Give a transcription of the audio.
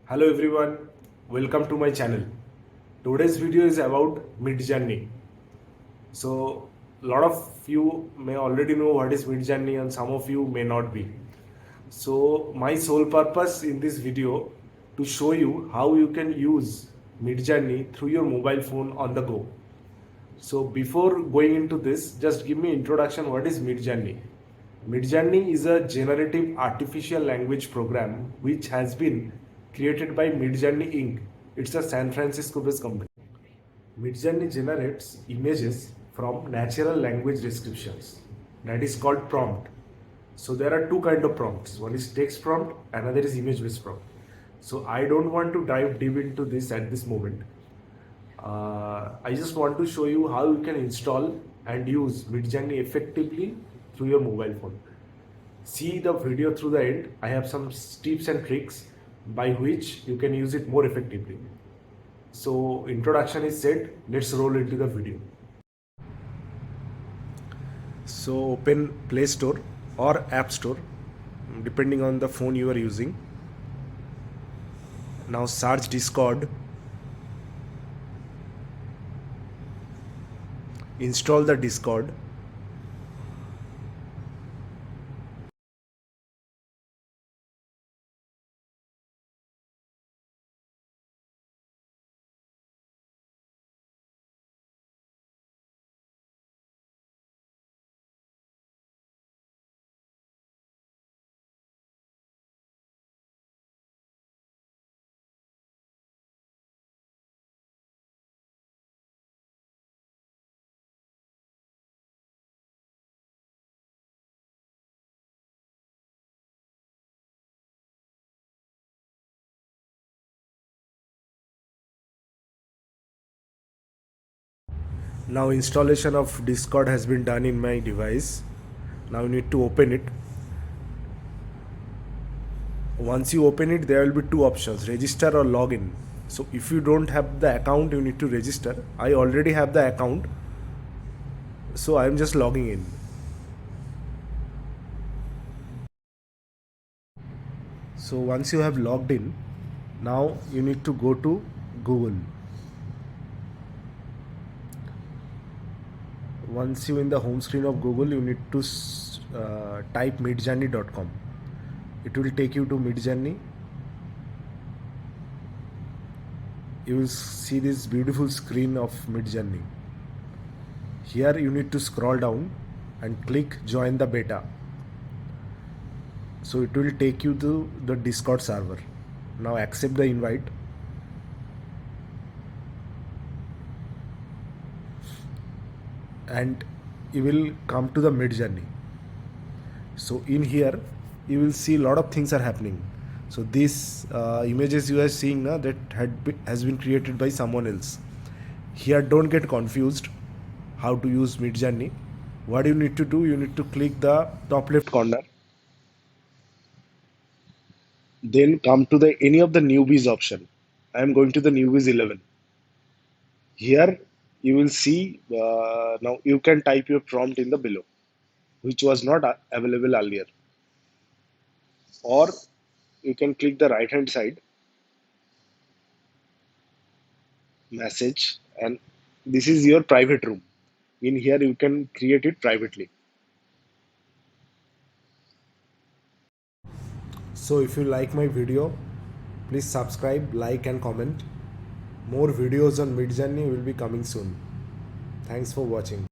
Hello everyone, welcome to my channel. Today's video is about MidJourney. So, a lot of you may already know what is MidJourney and some of you may not be. So, my sole purpose in this video to show you how you can use MidJourney through your mobile phone on the go. So before going into this, just give me introduction. What is MidJourney? MidJourney is a generative artificial language program which has been created by MidJourney Inc. It's a San Francisco-based company. MidJourney generates images from natural language descriptions. That is called prompt. So there are two kind of prompts. One is text prompt, another is image-based prompt. So I don't want to dive deep into this at this moment. I just want to show you how you can install and use MidJourney effectively through your mobile phone. See the video through the end. I have some tips and tricks by which you can use it more effectively. So introduction is said, let's roll into the video. So open Play Store or App Store depending on the phone you are using. Now search Discord. Install the Discord. Now installation of Discord has been done in my device. Now you need to open it. Once you open it, there will be two options, register or login. So if you don't have the account, you need to register. I already have the account, so I am just logging in. So once you have logged in, now you need to go to Google. Once you in the home screen of Google, you need to type midjourney.com. It will take you to MidJourney. You will see this beautiful screen of MidJourney. Here you need to scroll down and click join the beta. So it will take you to the Discord server. Now accept the invite. And you will come to the MidJourney. So in here you will see a lot of things are happening. So these images you are seeing now, that has been created by someone else. Here don't get confused how to use MidJourney. What you need to do, you need to click the top left corner, then come to the any of the newbies option. I am going to the newbies 11. Here you will see now you can type your prompt in the below, which was not available earlier, or you can click the right hand side message, and this is your private room. In here you can create it privately. So if you like my video, please subscribe, like and comment. More videos on MidJourney will be coming soon. Thanks for watching.